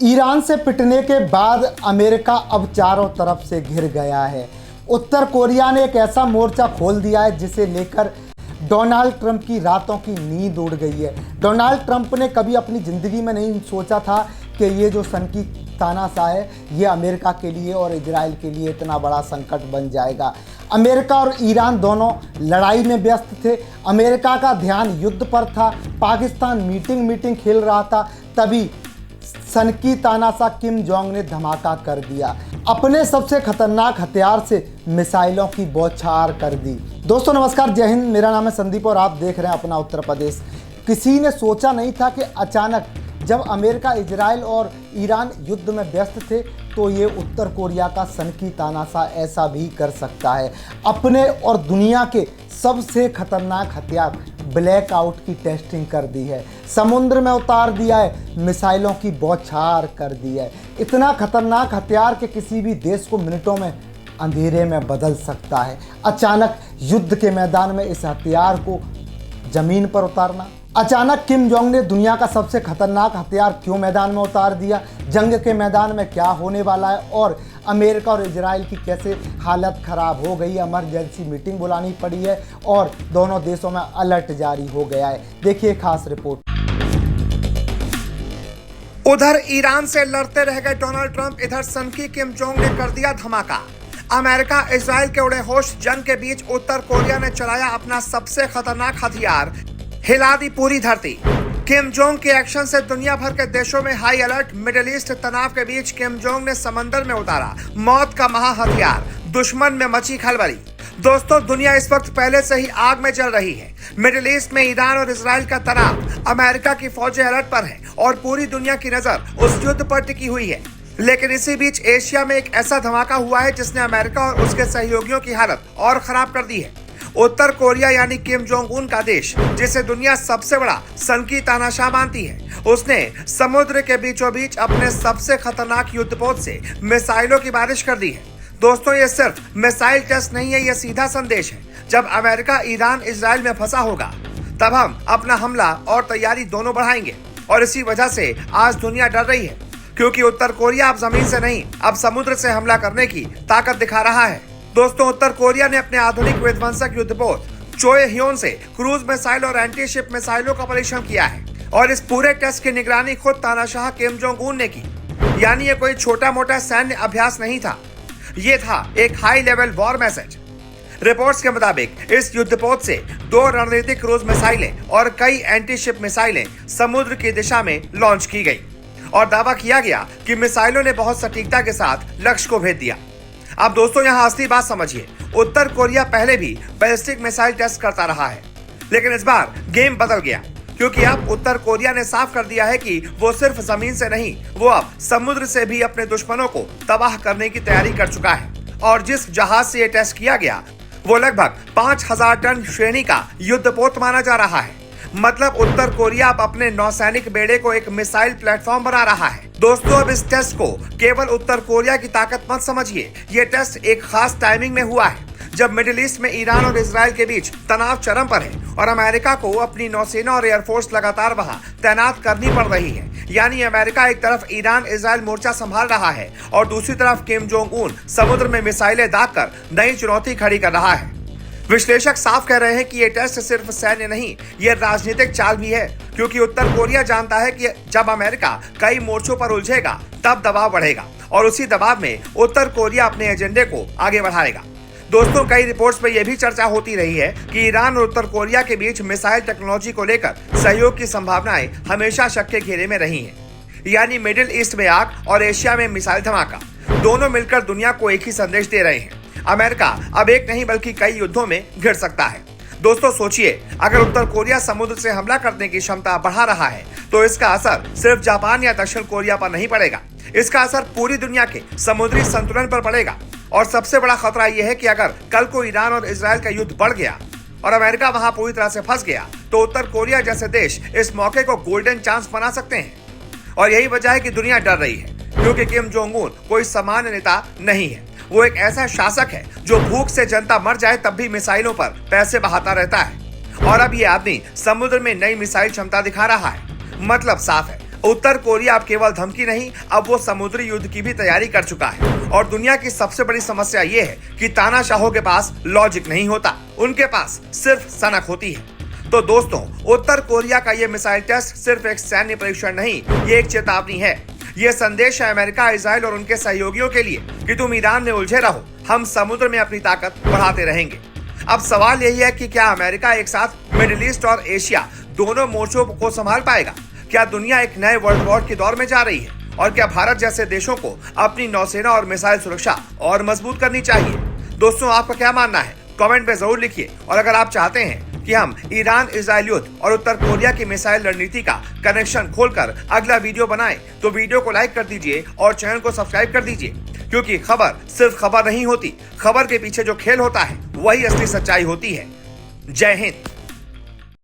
Iran से पिटने के बाद अमेरिका अब चारों तरफ से घिर गया है। उत्तर कोरिया ने एक ऐसा मोर्चा खोल दिया है जिसे लेकर डोनाल्ड ट्रंप की रातों की नींद उड़ गई है। डोनाल्ड ट्रंप ने कभी अपनी ज़िंदगी में नहीं सोचा था कि ये जो सन की तानाशाह है ये अमेरिका के लिए और इजराइल के लिए इतना बड़ा संकट बन जाएगा। अमेरिका और ईरान दोनों लड़ाई में व्यस्त थे। अमेरिका का ध्यान युद्ध पर था। पाकिस्तान मीटिंग खेल रहा था। तभी सन की तानाशाह किम जोंग ने धमाका कर दिया। अपने सबसे खतरनाक हथियार से मिसाइलों की बौछार कर दी। दोस्तों नमस्कार, जय हिंद। मेरा नाम है संदीप और आप देख रहे हैं अपना उत्तर प्रदेश। किसी ने सोचा नहीं था कि अचानक जब अमेरिका, इजराइल और ईरान युद्ध में व्यस्त थे तो ये उत्तर कोरिया का सन की तानाशाह ऐसा भी कर सकता है। अपने और दुनिया के सबसे खतरनाक हथियार ब्लैक आउट की टेस्टिंग कर दी है, समुद्र में उतार दिया है, मिसाइलों की बौछार कर दी है। इतना खतरनाक हथियार कि किसी भी देश को मिनटों में अंधेरे में बदल सकता है। अचानक युद्ध के मैदान में इस हथियार को जमीन पर उतारना। अचानक किम जोंग ने दुनिया का सबसे खतरनाक हथियार क्यों मैदान में उतार दिया? जंग के मैदान में क्या होने वाला है और अमेरिका और इजराइल की कैसे हालत खराब हो गई है। इमरजेंसी मीटिंग बुलानी पड़ी है और दोनों देशों में अलर्ट जारी हो गया है। देखिए खास रिपोर्ट। उधर ईरान से लड़ते रह गए डोनाल्ड ट्रंप, इधर सन की किम जोंग ने कर दिया धमाका। अमेरिका इजराइल के उड़े होश जंग के बीच उत्तर कोरिया ने चलाया अपना सबसे खतरनाक हथियार, हिला दी पूरी धरती। किम जोंग के एक्शन से दुनिया भर के देशों में हाई अलर्ट। मिडिल ईस्ट तनाव के बीच किम जोंग ने समंदर में उतारा मौत का महा हथियार। दुश्मन में मची खलबली। दोस्तों दुनिया इस वक्त पहले से ही आग में जल रही है। मिडिल ईस्ट में ईरान और इजराइल का तनाव, अमेरिका की फौजें अलर्ट पर है और पूरी दुनिया की नजर उस युद्ध पर टिकी हुई है। लेकिन इसी बीच एशिया में एक ऐसा धमाका हुआ है जिसने अमेरिका और उसके सहयोगियों की हालत और खराब कर दी है। उत्तर कोरिया यानी किम जोंग उन का देश, जिसे दुनिया सबसे बड़ा सन की तानाशाह मानती है, उसने समुद्र के बीचों बीच अपने सबसे खतरनाक युद्धपोत से मिसाइलों की बारिश कर दी है। दोस्तों ये सिर्फ मिसाइल टेस्ट नहीं है, ये सीधा संदेश है। जब अमेरिका ईरान इजराइल में फंसा होगा तब हम अपना हमला और तैयारी दोनों बढ़ाएंगे। और इसी वजह से आज दुनिया डर रही है, क्योंकि उत्तर कोरिया अब जमीन से नहीं, अब समुद्र से हमला करने की ताकत दिखा रहा है। दोस्तों उत्तर कोरिया ने अपने आधुनिक विध्वंसक युद्धपोत चोए ह्योन से क्रूज मिसाइल और एंटी शिप मिसाइलों का परीक्षण किया है और इस पूरे टेस्ट की निगरानी खुद तानाशाह किम जोंग उन ने की। यानी ये कोई छोटा मोटा सैन्य अभ्यास नहीं था, ये था एक high level war message. Reports के मुताबिक इस युद्धपोत से 2 रणनीतिक क्रूज मिसाइलें और कई एंटी शिप मिसाइलें समुद्र की दिशा में लॉन्च की गई और दावा किया गया कि मिसाइलों ने बहुत सटीकता के साथ लक्ष्य को भेद दिया। अब दोस्तों यहाँ असली बात समझिए। उत्तर कोरिया पहले भी बैलिस्टिक मिसाइल टेस्ट करता रहा है, लेकिन इस बार गेम बदल गया, क्योंकि अब उत्तर कोरिया ने साफ कर दिया है कि वो सिर्फ जमीन से नहीं, वो अब समुद्र से भी अपने दुश्मनों को तबाह करने की तैयारी कर चुका है। और जिस जहाज से ये टेस्ट किया गया वो लगभग 5000 टन श्रेणी का युद्धपोत माना जा रहा है। मतलब उत्तर कोरिया अब अपने नौसैनिक बेड़े को एक मिसाइल प्लेटफॉर्म बना रहा है। दोस्तों अब इस टेस्ट को केवल उत्तर कोरिया की ताकत मत समझिए। ये टेस्ट एक खास टाइमिंग में हुआ है, जब मिडिल ईस्ट में ईरान और इजराइल के बीच तनाव चरम पर है और अमेरिका को अपनी नौसेना और एयरफोर्स लगातार वहां तैनात करनी पड़ रही है। यानी अमेरिका एक तरफ ईरान इजराइल मोर्चा संभाल रहा है और दूसरी तरफ किम जोंग उन समुद्र में मिसाइलें दागकर नई चुनौती खड़ी कर रहा है। विश्लेषक साफ कह रहे हैं कि ये टेस्ट सिर्फ सैन्य नहीं, ये राजनीतिक चाल भी है, क्योंकि उत्तर कोरिया जानता है कि जब अमेरिका कई मोर्चों पर उलझेगा तब दबाव बढ़ेगा और उसी दबाव में उत्तर कोरिया अपने एजेंडे को आगे बढ़ाएगा। दोस्तों कई रिपोर्ट्स में यह भी चर्चा होती रही है कि ईरान और उत्तर कोरिया के बीच मिसाइल टेक्नोलॉजी को लेकर सहयोग की संभावनाएं हमेशा शक के घेरे में रही हैं। यानी मिडिल ईस्ट में आग और एशिया में मिसाइल धमाका, दोनों मिलकर दुनिया को एक ही संदेश दे रहे हैं। अमेरिका अब एक नहीं बल्कि कई युद्धों में घिर सकता है। दोस्तों सोचिए, अगर उत्तर कोरिया समुद्र से हमला करने की क्षमता बढ़ा रहा है तो इसका असर सिर्फ जापान या दक्षिण कोरिया पर नहीं पड़ेगा, इसका असर पूरी दुनिया के समुद्री संतुलन पर पड़ेगा। और सबसे बड़ा खतरा यह है कि अगर कल को ईरान और इजराइल का युद्ध बढ़ गया और अमेरिका वहां पूरी तरह से फंस गया तो उत्तर कोरिया जैसे देश इस मौके को गोल्डन चांस बना सकते हैं। और यही वजह है कि दुनिया डर रही है, क्योंकि किम जोंग उन कोई सामान्य नेता नहीं है। वो एक ऐसा शासक है जो भूख से जनता मर जाए तब भी मिसाइलों पर पैसे बहाता रहता है। और अब ये आदमी समुद्र में नई मिसाइल क्षमता दिखा रहा है। मतलब साफ है, उत्तर कोरिया अब केवल धमकी नहीं, अब वो समुद्री युद्ध की भी तैयारी कर चुका है। और दुनिया की सबसे बड़ी समस्या ये है कि तानाशाहों के पास लॉजिक नहीं होता, उनके पास सिर्फ सनक होती है। तो दोस्तों, उत्तर कोरिया का ये मिसाइल टेस्ट सिर्फ एक सैन्य परीक्षण नहीं, ये एक चेतावनी है। ये संदेश है अमेरिका, इजराइल और उनके सहयोगियों के लिए कि तुम ईरान में उलझे रहो, हम समुद्र में अपनी ताकत बढ़ाते रहेंगे। अब सवाल यही है कि क्या अमेरिका एक साथ मिडिल ईस्ट और एशिया दोनों मोर्चों को संभाल पाएगा? क्या दुनिया एक नए वर्ल्ड वॉर के दौर में जा रही है? और क्या भारत जैसे देशों को अपनी नौसेना और मिसाइल सुरक्षा और मजबूत करनी चाहिए? दोस्तों, आपका क्या मानना है? कमेंट में जरूर लिखिए। और अगर आप चाहते हैं कि हम ईरान इजराइल युद्ध और उत्तर कोरिया की मिसाइल रणनीति का कनेक्शन खोलकर अगला वीडियो बनाएं, तो वीडियो को लाइक कर दीजिए और चैनल को सब्सक्राइब कर दीजिए, क्योंकि खबर सिर्फ खबर नहीं होती, खबर के पीछे जो खेल होता है वही असली सच्चाई होती है। जय हिंद।